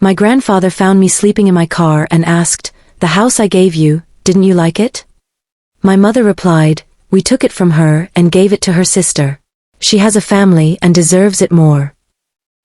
My grandfather found me sleeping in my car and asked, "The house I gave you, didn't you like it?" My mother replied, "We took it from her and gave it to her sister. She has a family and deserves it more."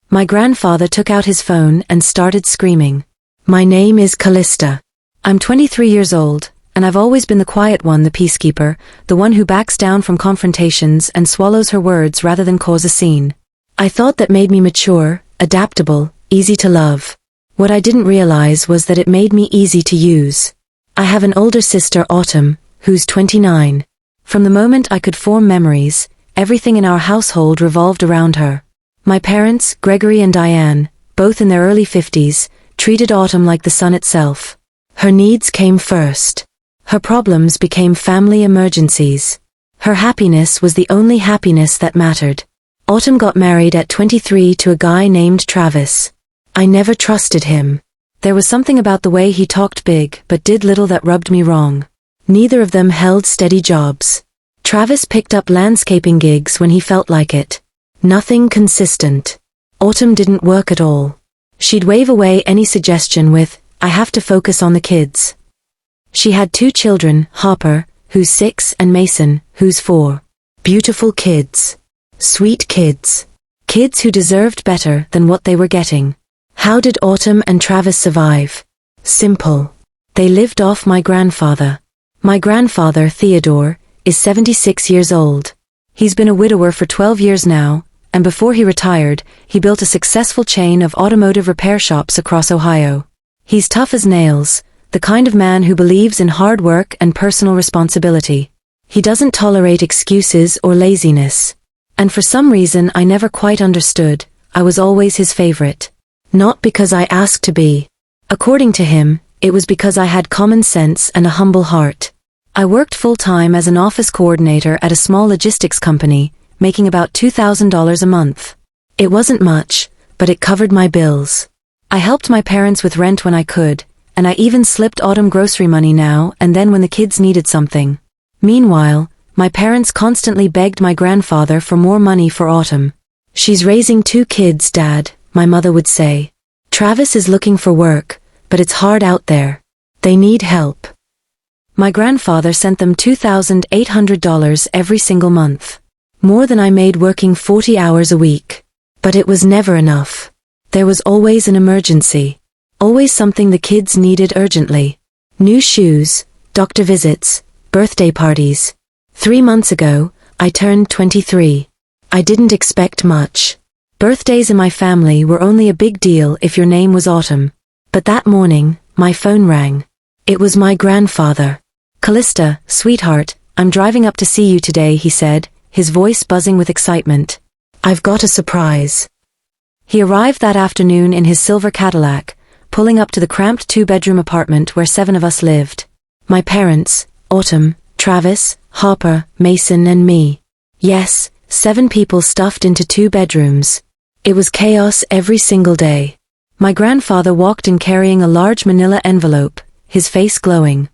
My grandfather took out his phone and started screaming. "My name is Callista. I'm 23 years old, and I've always been the quiet one, the peacekeeper, the one who backs down from confrontations and swallows her words rather than cause a scene. I thought that made me mature, adaptable, easy to love. What I didn't realize was that it made me easy to use. I have an older sister, Autumn, who's 29. From the moment I could form memories, everything in our household revolved around her. My parents, Gregory and Diane, both in their early 50s, treated Autumn like the sun itself. Her needs came first. Her problems became family emergencies. Her happiness was the only happiness that mattered. Autumn got married at 23 to a guy named Travis. I never trusted him. There was something about the way he talked big but did little that rubbed me wrong. Neither of them held steady jobs. Travis picked up landscaping gigs when he felt like it. Nothing consistent. Autumn didn't work at all. She'd wave away any suggestion with, "I have to focus on the kids." She had 2 children, Harper, who's 6, and Mason, who's 4. Beautiful kids. Sweet kids. Kids who deserved better than what they were getting. How did Autumn and Travis survive? Simple. They lived off my grandfather. My grandfather, Theodore, is 76 years old. He's been a widower for 12 years now, and before he retired, he built a successful chain of automotive repair shops across Ohio. He's tough as nails, the kind of man who believes in hard work and personal responsibility. He doesn't tolerate excuses or laziness. And for some reason I never quite understood, I was always his favorite. Not because I asked to be. According to him, it was because I had common sense and a humble heart. I worked full-time as an office coordinator at a small logistics company, making about $2,000 a month. It wasn't much, but it covered my bills. I helped my parents with rent when I could, and I even slipped Autumn grocery money now and then when the kids needed something. Meanwhile, my parents constantly begged my grandfather for more money for Autumn. "She's raising 2 kids, Dad," my mother would say. "Travis is looking for work, but it's hard out there. They need help." My grandfather sent them $2,800 every single month. More than I made working 40 hours a week. But it was never enough. There was always an emergency. Always something the kids needed urgently. New shoes, doctor visits, birthday parties. 3 months ago, I turned 23. I didn't expect much. Birthdays in my family were only a big deal if your name was Autumn. But that morning, my phone rang. It was my grandfather. "Callista, sweetheart, I'm driving up to see you today," he said, his voice buzzing with excitement. "I've got a surprise." He arrived that afternoon in his silver Cadillac, pulling up to the cramped 2-bedroom apartment where 7 of us lived. My parents, Autumn, Travis, Harper, Mason, and me. Yes, 7 people stuffed into 2 bedrooms. It was chaos every single day. My grandfather walked in carrying a large manila envelope, his face glowing.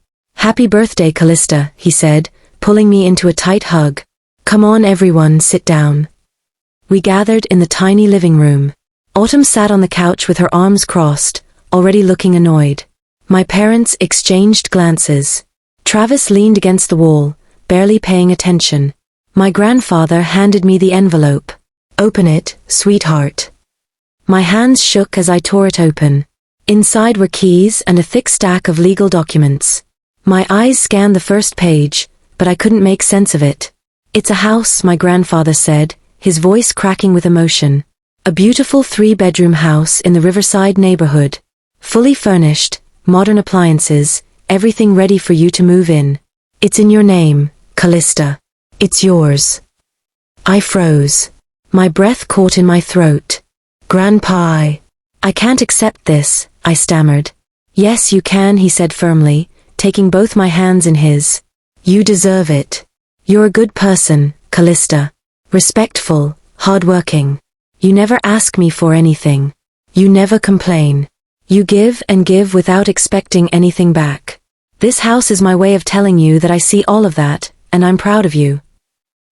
"Happy birthday, Callista," he said, pulling me into a tight hug. "Come on everyone, sit down." We gathered in the tiny living room. Autumn sat on the couch with her arms crossed, already looking annoyed. My parents exchanged glances. Travis leaned against the wall, barely paying attention. My grandfather handed me the envelope. "Open it, sweetheart." My hands shook as I tore it open. Inside were keys and a thick stack of legal documents. My eyes scanned the first page, but I couldn't make sense of it. "It's a house," my grandfather said, his voice cracking with emotion. "A beautiful 3-bedroom house in the Riverside neighborhood. Fully furnished, modern appliances, everything ready for you to move in. It's in your name, Callista. It's yours." I froze. My breath caught in my throat. "Grandpa, I can't accept this," I stammered. "Yes, you can," he said firmly, taking both my hands in his. "You deserve it. You're a good person, Callista. Respectful, hardworking. You never ask me for anything. You never complain. You give and give without expecting anything back. This house is my way of telling you that I see all of that, and I'm proud of you."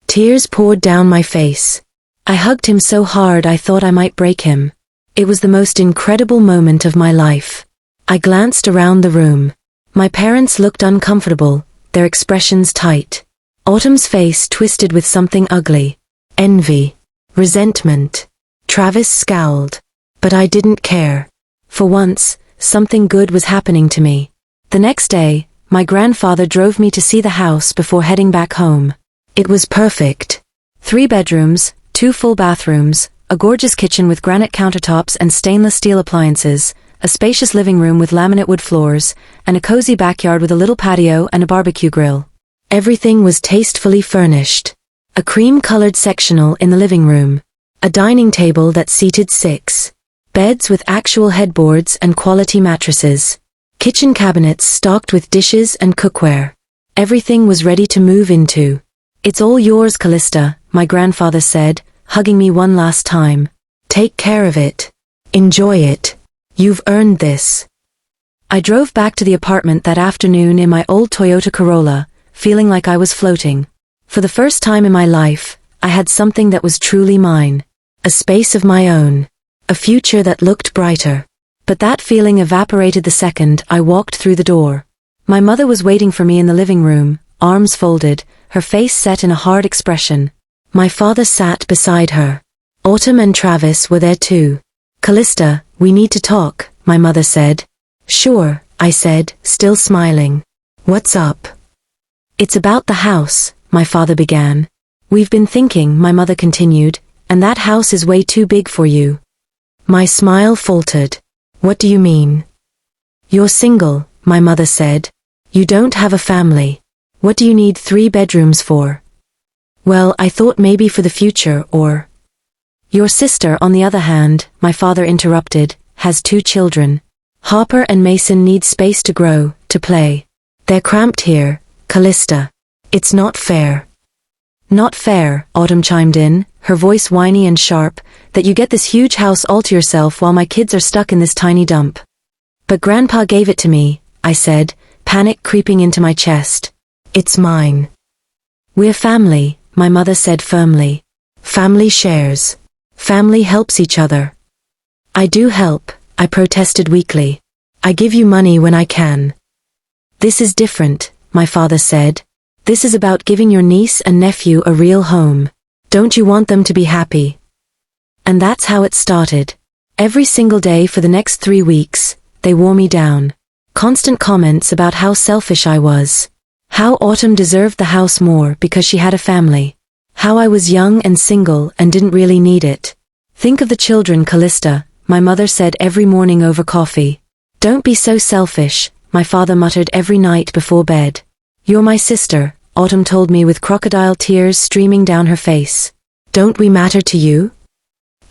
Tears poured down my face. I hugged him so hard I thought I might break him. It was the most incredible moment of my life. I glanced around the room. My parents looked uncomfortable, their expressions tight. Autumn's face twisted with something ugly. Envy. Resentment. Travis scowled. But I didn't care. For once, something good was happening to me. The next day, my grandfather drove me to see the house before heading back home. It was perfect. 3 bedrooms, 2 full bathrooms, a gorgeous kitchen with granite countertops and stainless steel appliances, a spacious living room with laminate wood floors, and a cozy backyard with a little patio and a barbecue grill. Everything was tastefully furnished. A cream-colored sectional in the living room. A dining table that seated 6. Beds with actual headboards and quality mattresses. Kitchen cabinets stocked with dishes and cookware. Everything was ready to move into. "It's all yours, Callista," my grandfather said, hugging me one last time. "Take care of it. Enjoy it. You've earned this." I drove back to the apartment that afternoon in my old Toyota Corolla, feeling like I was floating. For the first time in my life, I had something that was truly mine. A space of my own. A future that looked brighter. But that feeling evaporated the second I walked through the door. My mother was waiting for me in the living room, arms folded, her face set in a hard expression. My father sat beside her. Autumn and Travis were there too. "Callista, we need to talk," my mother said. "Sure," I said, still smiling. "What's up?" "It's about the house," my father began. "We've been thinking," my mother continued, "and that house is way too big for you." My smile faltered. "What do you mean?" "You're single," my mother said. "You don't have a family. What do you need 3 bedrooms for?" "Well, I thought maybe for the future, or—" "Your sister, on the other hand," my father interrupted, "has 2 children. Harper and Mason need space to grow, to play. They're cramped here, Callista. It's not fair." "Not fair," Autumn chimed in, her voice whiny and sharp, "that you get this huge house all to yourself while my kids are stuck in this tiny dump." "But Grandpa gave it to me," I said, panic creeping into my chest. "It's mine." "We're family," my mother said firmly. "Family shares. Family helps each other." "I do help," I protested weakly. "I give you money when I can." "This is different," my father said. "This is about giving your niece and nephew a real home. Don't you want them to be happy?" And that's how it started. Every single day for the next 3 weeks, they wore me down. Constant comments about how selfish I was. How Autumn deserved the house more because she had a family. How I was young and single and didn't really need it. "Think of the children, Callista," my mother said every morning over coffee. "Don't be so selfish," my father muttered every night before bed. "You're my sister," Autumn told me with crocodile tears streaming down her face. "Don't we matter to you?"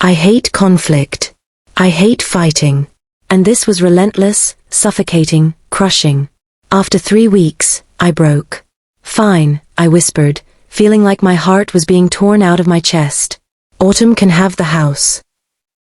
I hate conflict. I hate fighting. And this was relentless, suffocating, crushing. After 3 weeks, I broke. "Fine," I whispered, feeling like my heart was being torn out of my chest. "Autumn can have the house."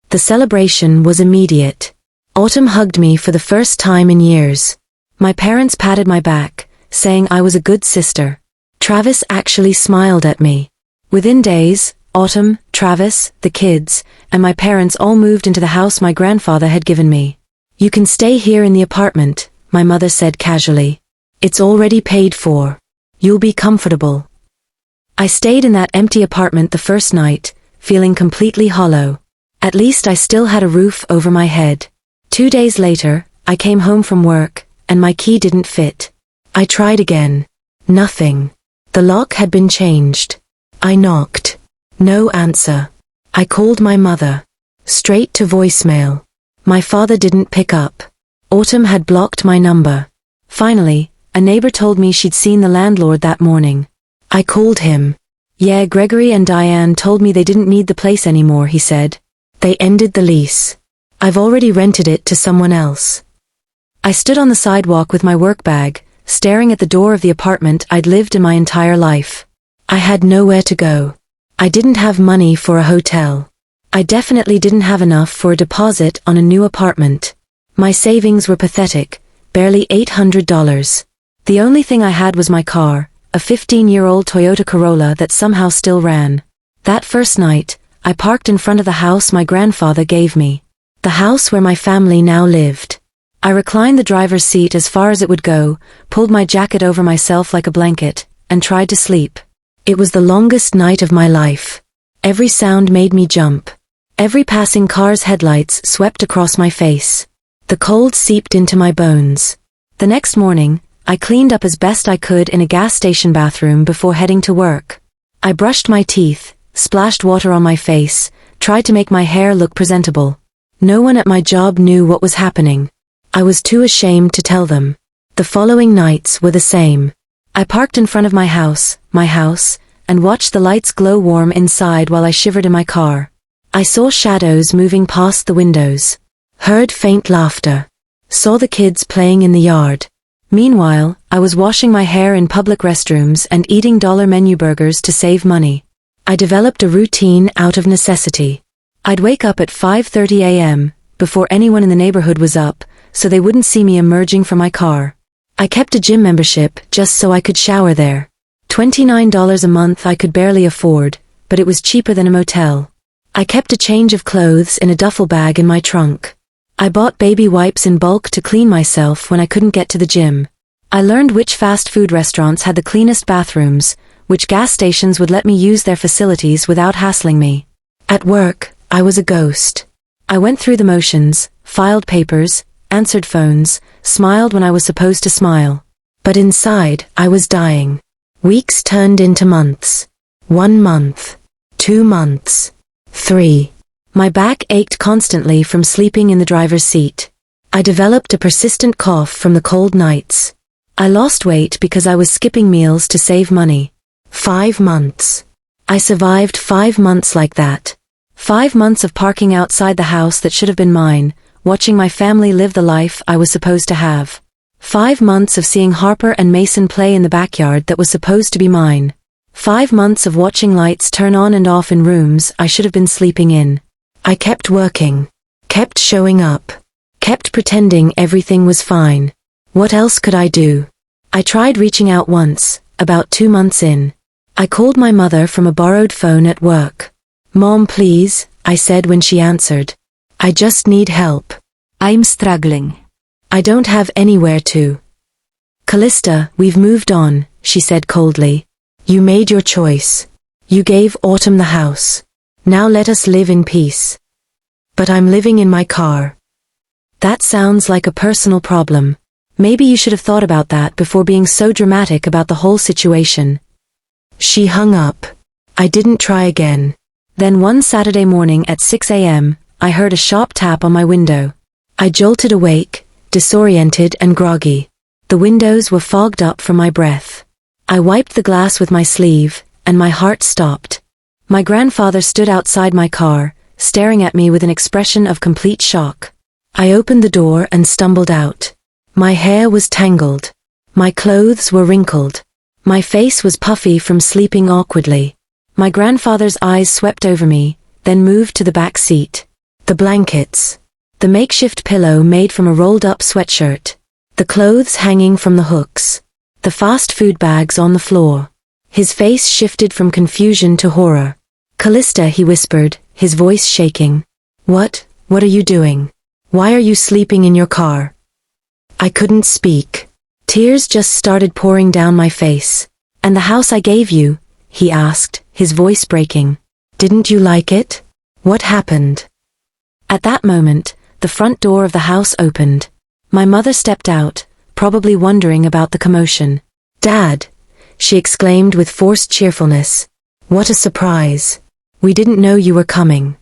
The celebration was immediate. Autumn hugged me for the first time in years. My parents patted my back, saying I was a good sister. Travis actually smiled at me. Within days, Autumn, Travis, the kids, and my parents all moved into the house my grandfather had given me. "You can stay here in the apartment," my mother said casually. "It's already paid for. You'll be comfortable." I stayed in that empty apartment the first night, feeling completely hollow. At least I still had a roof over my head. 2 days later, I came home from work, and my key didn't fit. I tried again. Nothing. The lock had been changed. I knocked. No answer. I called my mother. Straight to voicemail. My father didn't pick up. Autumn had blocked my number. Finally, a neighbor told me she'd seen the landlord that morning. I called him. "Yeah, Gregory and Diane told me they didn't need the place anymore," he said. "They ended the lease. I've already rented it to someone else." I stood on the sidewalk with my work bag, staring at the door of the apartment I'd lived in my entire life. I had nowhere to go. I didn't have money for a hotel. I definitely didn't have enough for a deposit on a new apartment. My savings were pathetic, barely $800. The only thing I had was my car, a 15-year-old Toyota Corolla that somehow still ran. That first night, I parked in front of the house my grandfather gave me. The house where my family now lived. I reclined the driver's seat as far as it would go, pulled my jacket over myself like a blanket, and tried to sleep. It was the longest night of my life. Every sound made me jump. Every passing car's headlights swept across my face. The cold seeped into my bones. The next morning, I cleaned up as best I could in a gas station bathroom before heading to work. I brushed my teeth, splashed water on my face, tried to make my hair look presentable. No one at my job knew what was happening. I was too ashamed to tell them. The following nights were the same. I parked in front of my house, and watched the lights glow warm inside while I shivered in my car. I saw shadows moving past the windows. Heard faint laughter. Saw the kids playing in the yard. Meanwhile, I was washing my hair in public restrooms and eating dollar menu burgers to save money. I developed a routine out of necessity. I'd wake up at 5:30 a.m., before anyone in the neighborhood was up, so they wouldn't see me emerging from my car. I kept a gym membership just so I could shower there. $29 a month I could barely afford, but it was cheaper than a motel. I kept a change of clothes in a duffel bag in my trunk. I bought baby wipes in bulk to clean myself when I couldn't get to the gym. I learned which fast food restaurants had the cleanest bathrooms, which gas stations would let me use their facilities without hassling me. At work, I was a ghost. I went through the motions, filed papers, answered phones, smiled when I was supposed to smile. But inside, I was dying. Weeks turned into months. 1 month. 2 months. 3. My back ached constantly from sleeping in the driver's seat. I developed a persistent cough from the cold nights. I lost weight because I was skipping meals to save money. 5 months. I survived 5 months like that. 5 months of parking outside the house that should have been mine, watching my family live the life I was supposed to have. 5 months of seeing Harper and Mason play in the backyard that was supposed to be mine. 5 months of watching lights turn on and off in rooms I should have been sleeping in. I kept working, kept showing up, kept pretending everything was fine. What else could I do? I tried reaching out once, about 2 months in. I called my mother from a borrowed phone at work. "Mom, please," I said when she answered. "I just need help. I'm struggling. I don't have anywhere to." "Callista, we've moved on," she said coldly. "You made your choice. You gave Autumn the house. Now let us live in peace." "But I'm living in my car." "That sounds like a personal problem. Maybe you should have thought about that before being so dramatic about the whole situation." She hung up. I didn't try again. Then one Saturday morning at 6 a.m., I heard a sharp tap on my window. I jolted awake, disoriented and groggy. The windows were fogged up from my breath. I wiped the glass with my sleeve, and my heart stopped. My grandfather stood outside my car, staring at me with an expression of complete shock. I opened the door and stumbled out. My hair was tangled. My clothes were wrinkled. My face was puffy from sleeping awkwardly. My grandfather's eyes swept over me, then moved to the back seat. The blankets. The makeshift pillow made from a rolled-up sweatshirt. The clothes hanging from the hooks. The fast food bags on the floor. His face shifted from confusion to horror. "Callista," he whispered, his voice shaking. What are you doing? Why are you sleeping in your car?" I couldn't speak. Tears just started pouring down my face. "And the house I gave you?" he asked, his voice breaking. "Didn't you like it? What happened?" At that moment, the front door of the house opened. My mother stepped out, probably wondering about the commotion. "Dad!" she exclaimed with forced cheerfulness. "What a surprise. We didn't know you were coming."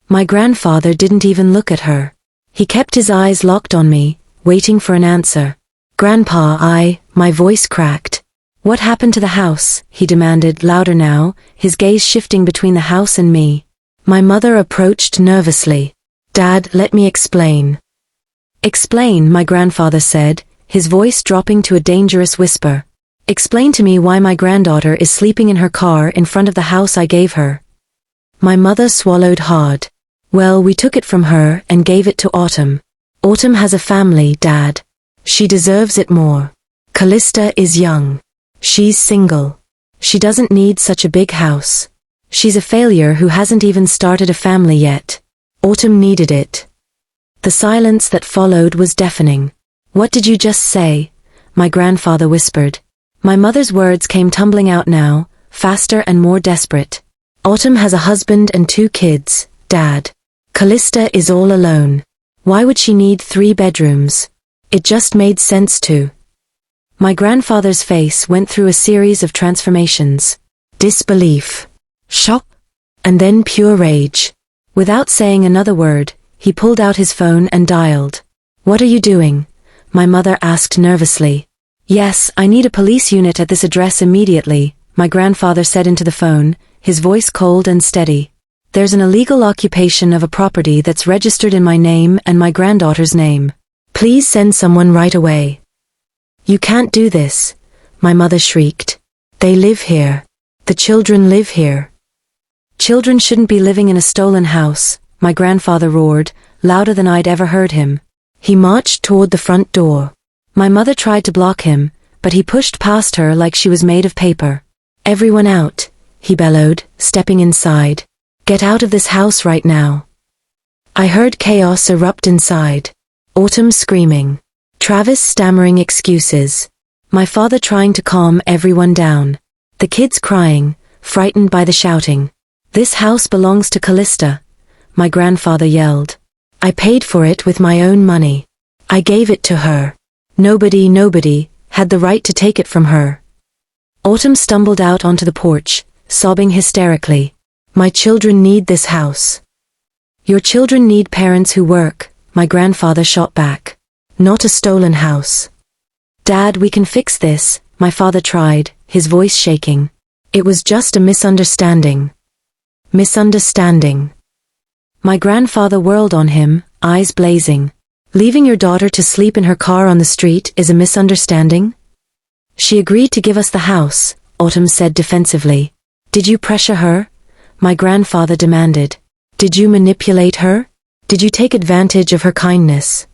My grandfather didn't even look at her. He kept his eyes locked on me, waiting for an answer. "Grandpa, my voice cracked. What happened to the house?" he demanded, louder now, his gaze shifting between the house and me. My mother approached nervously. "Dad, let me explain." "Explain," my grandfather said, his voice dropping to a dangerous whisper. "Explain to me why my granddaughter is sleeping in her car in front of the house I gave her." My mother swallowed hard. "Well, we took it from her and gave it to Autumn. Autumn has a family, Dad. She deserves it more. Callista is young. She's single. She doesn't need such a big house. She's a failure who hasn't even started a family yet. Autumn needed it. The silence that followed was deafening. "What did you just say?" my grandfather whispered. My mother's words came tumbling out now, faster and more desperate. "Autumn has a husband and 2 kids, Dad. Callista is all alone. Why would she need 3 bedrooms? It just made sense to." My grandfather's face went through a series of transformations. Disbelief, shock, and then pure rage. Without saying another word, he pulled out his phone and dialed. "What are you doing?" my mother asked nervously. "Yes, I need a police unit at this address immediately," my grandfather said into the phone, his voice cold and steady. "There's an illegal occupation of a property that's registered in my name and my granddaughter's name. Please send someone right away." "You can't do this," my mother shrieked. "They live here. The children live here." "Children shouldn't be living in a stolen house," my grandfather roared, louder than I'd ever heard him. He marched toward the front door. My mother tried to block him, but he pushed past her like she was made of paper. "Everyone out," he bellowed, stepping inside. "Get out of this house right now." I heard chaos erupt inside. Autumn screaming. Travis stammering excuses. My father trying to calm everyone down. The kids crying, frightened by the shouting. "This house belongs to Callista," my grandfather yelled. "I paid for it with my own money. I gave it to her. Nobody had the right to take it from her." Autumn stumbled out onto the porch, sobbing hysterically. "My children need this house." "Your children need parents who work," my grandfather shot back. "Not a stolen house." "Dad, we can fix this," my father tried, his voice shaking. "It was just a misunderstanding." Misunderstanding. My grandfather whirled on him, eyes blazing. "Leaving your daughter to sleep in her car on the street is a misunderstanding?" "She agreed to give us the house," Autumn said defensively. "Did you pressure her?" my grandfather demanded. "Did you manipulate her? Did you take advantage of her kindness?"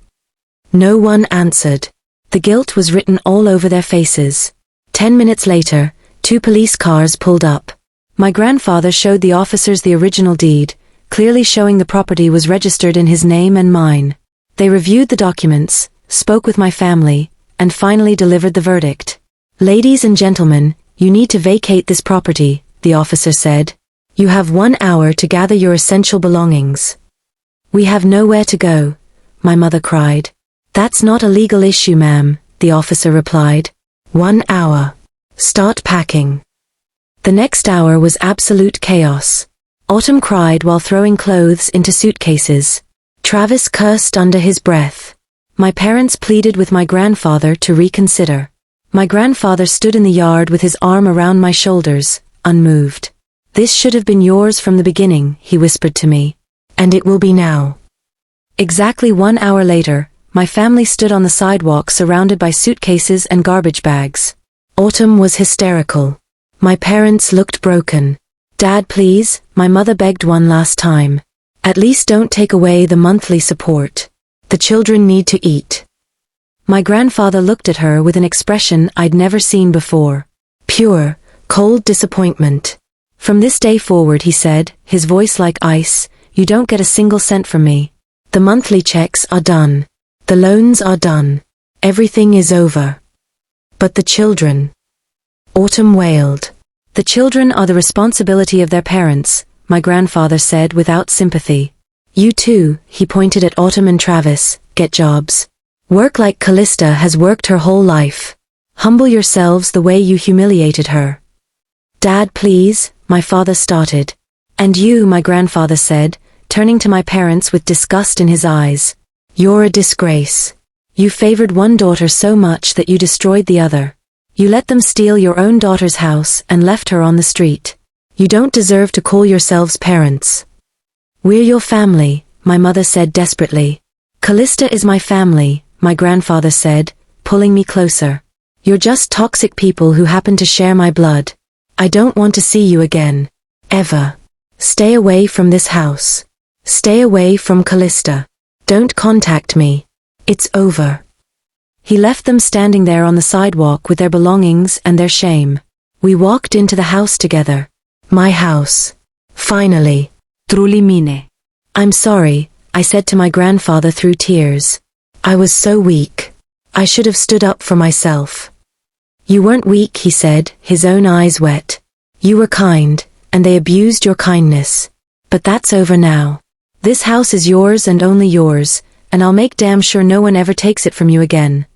No one answered. The guilt was written all over their faces. 10 minutes later, 2 police cars pulled up. My grandfather showed the officers the original deed, clearly showing the property was registered in his name and mine. They reviewed the documents, spoke with my family, and finally delivered the verdict. "Ladies and gentlemen, you need to vacate this property," the officer said. "You have 1 hour to gather your essential belongings." "We have nowhere to go," my mother cried. "That's not a legal issue, ma'am," the officer replied. 1 hour. Start packing." The next hour was absolute chaos. Autumn cried while throwing clothes into suitcases. Travis cursed under his breath. My parents pleaded with my grandfather to reconsider. My grandfather stood in the yard with his arm around my shoulders, unmoved. "This should have been yours from the beginning," he whispered to me. "And it will be now." Exactly 1 hour later, my family stood on the sidewalk surrounded by suitcases and garbage bags. Autumn was hysterical. My parents looked broken. "Dad, please," my mother begged one last time. "At least don't take away the monthly support. The children need to eat." My grandfather looked at her with an expression I'd never seen before. Pure, cold disappointment. "From this day forward," he said, his voice like ice, "you don't get a single cent from me. The monthly checks are done. The loans are done. Everything is over." "But the children," Autumn wailed. "The children are the responsibility of their parents," my grandfather said without sympathy. "You too," he pointed at Autumn and Travis, "get jobs. Work like Callista has worked her whole life. Humble yourselves the way you humiliated her." "Dad, please," my father started. "And you," my grandfather said, turning to my parents with disgust in his eyes. "You're a disgrace. You favored one daughter so much that you destroyed the other. You let them steal your own daughter's house and left her on the street. You don't deserve to call yourselves parents." "We're your family," my mother said desperately. "Callista is my family," my grandfather said, pulling me closer. "You're just toxic people who happen to share my blood. I don't want to see you again. Ever. Stay away from this house. Stay away from Callista. Don't contact me. It's over." He left them standing there on the sidewalk with their belongings and their shame. We walked into the house together. My house. Finally. Truly mine. "I'm sorry," I said to my grandfather through tears. I was so weak. I should have stood up for myself. You weren't weak, he said, his own eyes wet. You were kind, and they abused your kindness. But that's over now. This house is yours and only yours, and I'll make damn sure no one ever takes it from you again.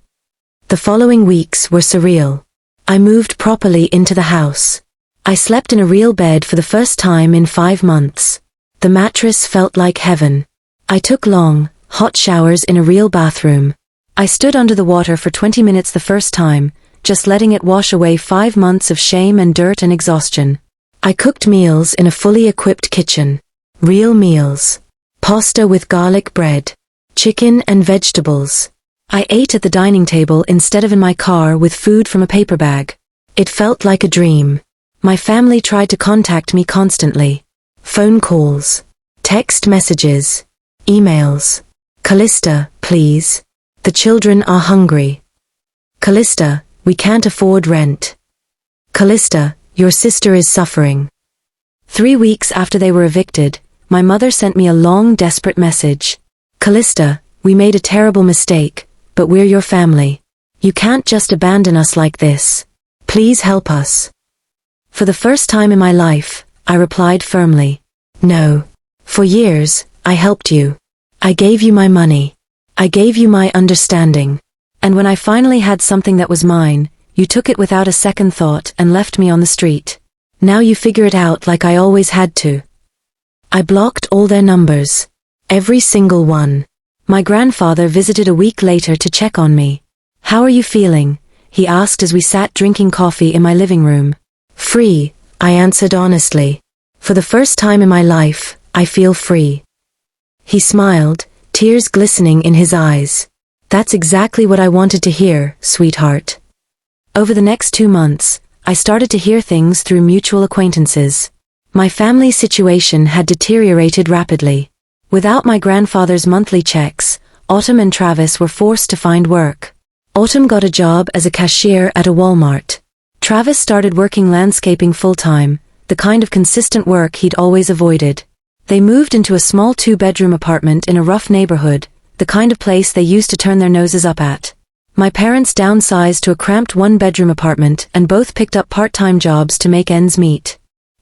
The following weeks were surreal. I moved properly into the house. I slept in a real bed for the first time in 5 months. The mattress felt like heaven. I took long, hot showers in a real bathroom. I stood under the water for 20 minutes the first time, just letting it wash away 5 months of shame and dirt and exhaustion. I cooked meals in a fully equipped kitchen. Real meals. Pasta with garlic bread. Chicken and vegetables. I ate at the dining table instead of in my car with food from a paper bag. It felt like a dream. My family tried to contact me constantly. Phone calls. Text messages. Emails. Callista, please. The children are hungry. Callista, we can't afford rent. Callista, your sister is suffering. 3 weeks after they were evicted, my mother sent me a long, desperate message. Callista, we made a terrible mistake, but we're your family. You can't just abandon us like this. Please help us. For the first time in my life, I replied firmly. No. For years, I helped you. I gave you my money. I gave you my understanding. And when I finally had something that was mine, you took it without a second thought and left me on the street. Now you figure it out like I always had to. I blocked all their numbers. Every single one. My grandfather visited a week later to check on me. How are you feeling? He asked as we sat drinking coffee in my living room. Free, I answered honestly. For the first time in my life, I feel free. He smiled, tears glistening in his eyes. That's exactly what I wanted to hear, sweetheart. Over the next 2 months, I started to hear things through mutual acquaintances. My family situation had deteriorated rapidly. Without my grandfather's monthly checks, Autumn and Travis were forced to find work. Autumn got a job as a cashier at a Walmart. Travis started working landscaping full-time, the kind of consistent work he'd always avoided. They moved into a small 2-bedroom apartment in a rough neighborhood, the kind of place they used to turn their noses up at. My parents downsized to a cramped 1-bedroom apartment and both picked up part-time jobs to make ends meet.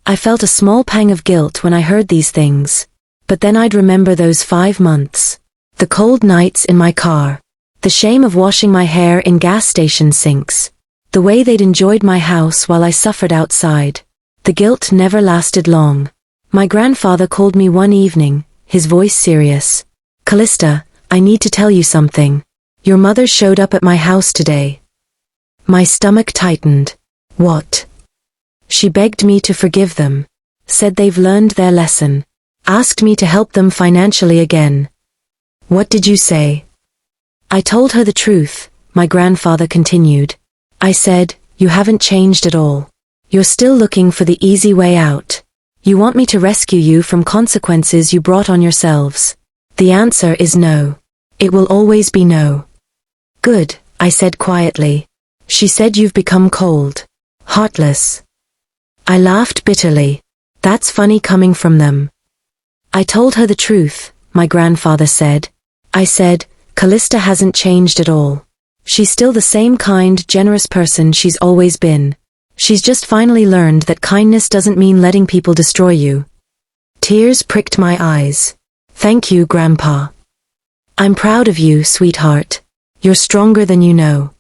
I felt a small pang of guilt when I heard these things. But then I'd remember those 5 months. The cold nights in my car. The shame of washing my hair in gas station sinks. The way they'd enjoyed my house while I suffered outside. The guilt never lasted long. My grandfather called me one evening, his voice serious. Callista, I need to tell you something. Your mother showed up at my house today. My stomach tightened. What? She begged me to forgive them. Said they've learned their lesson. Asked me to help them financially again. What did you say? I told her the truth, my grandfather continued. I said, you haven't changed at all. You're still looking for the easy way out. You want me to rescue you from consequences you brought on yourselves. The answer is no. It will always be no. Good, I said quietly. She said you've become cold. Heartless. I laughed bitterly. That's funny coming from them. I told her the truth, my grandfather said. I said, Callista hasn't changed at all. She's still the same kind, generous person she's always been. She's just finally learned that kindness doesn't mean letting people destroy you. Tears pricked my eyes. Thank you, Grandpa. I'm proud of you, sweetheart. You're stronger than you know.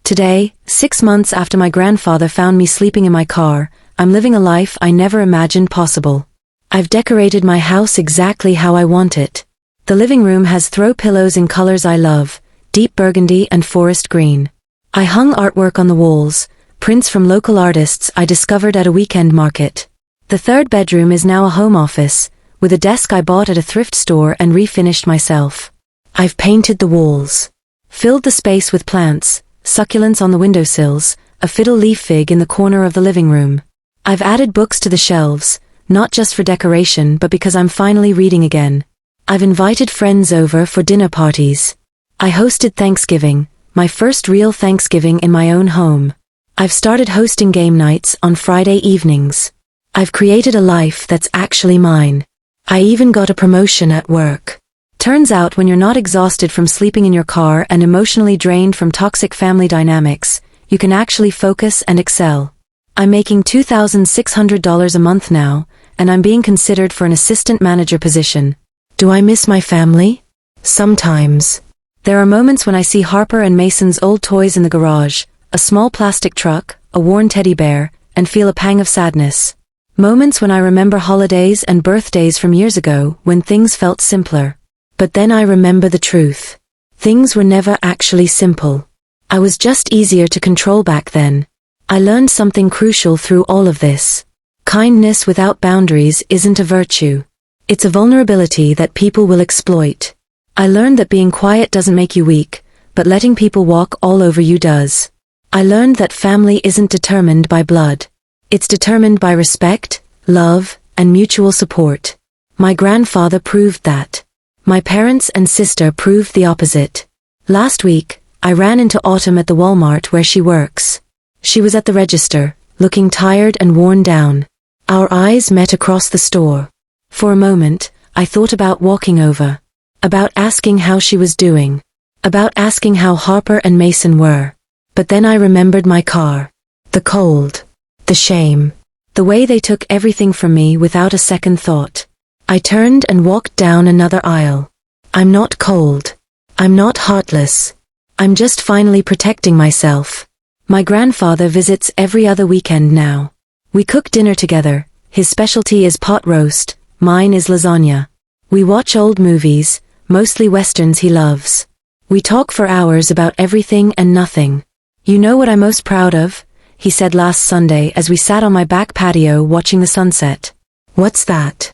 Today, 6 months after my grandfather found me sleeping in my car, I'm living a life I never imagined possible. I've decorated my house exactly how I want it. The living room has throw pillows in colors I love, deep burgundy and forest green. I hung artwork on the walls, prints from local artists I discovered at a weekend market. The 3rd bedroom is now a home office, with a desk I bought at a thrift store and refinished myself. I've painted the walls. Filled the space with plants, succulents on the windowsills, a fiddle leaf fig in the corner of the living room. I've added books to the shelves, not just for decoration but because I'm finally reading again. I've invited friends over for dinner parties. I hosted Thanksgiving, my first real Thanksgiving in my own home. I've started hosting game nights on Friday evenings. I've created a life that's actually mine. I even got a promotion at work. Turns out when you're not exhausted from sleeping in your car and emotionally drained from toxic family dynamics, you can actually focus and excel. I'm making $2,600 a month now, and I'm being considered for an assistant manager position. Do I miss my family? Sometimes. There are moments when I see Harper and Mason's old toys in the garage, a small plastic truck, a worn teddy bear, and feel a pang of sadness. Moments when I remember holidays and birthdays from years ago when things felt simpler. But then I remember the truth. Things were never actually simple. I was just easier to control back then. I learned something crucial through all of this. Kindness without boundaries isn't a virtue. It's a vulnerability that people will exploit. I learned that being quiet doesn't make you weak, but letting people walk all over you does. I learned that family isn't determined by blood. It's determined by respect, love, and mutual support. My grandfather proved that. My parents and sister proved the opposite. Last week, I ran into Autumn at the Walmart where she works. She was at the register, looking tired and worn down. Our eyes met across the store. For a moment, I thought about walking over. About asking how she was doing. About asking how Harper and Mason were. But then I remembered my car. The cold. The shame. The way they took everything from me without a second thought. I turned and walked down another aisle. I'm not cold. I'm not heartless. I'm just finally protecting myself. My grandfather visits every other weekend now. We cook dinner together. His specialty is pot roast, mine is lasagna. We watch old movies, mostly westerns he loves. We talk for hours about everything and nothing. You know what I'm most proud of? He said last Sunday as we sat on my back patio watching the sunset. What's that?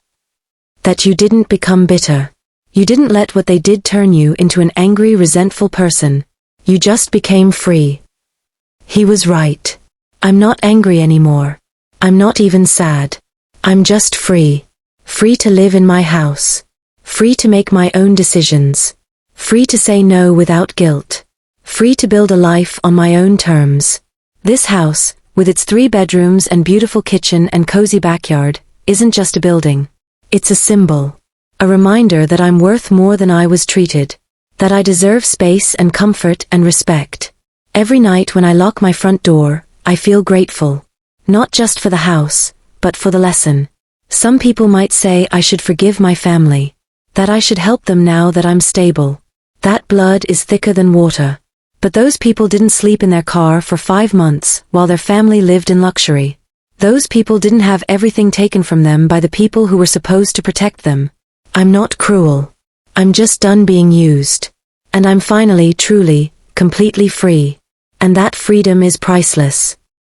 That you didn't become bitter. You didn't let what they did turn you into an angry, resentful person. You just became free. He was right. I'm not angry anymore. I'm not even sad. I'm just free. Free to live in my house. Free to make my own decisions. Free to say no without guilt. Free to build a life on my own terms. This house, with its 3 bedrooms and beautiful kitchen and cozy backyard, isn't just a building. It's a symbol. A reminder that I'm worth more than I was treated. That I deserve space and comfort and respect. Every night when I lock my front door, I feel grateful. Not just for the house, but for the lesson. Some people might say I should forgive my family. That I should help them now that I'm stable. That blood is thicker than water. But those people didn't sleep in their car for 5 months while their family lived in luxury. Those people didn't have everything taken from them by the people who were supposed to protect them. I'm not cruel. I'm just done being used. And I'm finally, truly, completely free. And that freedom is priceless.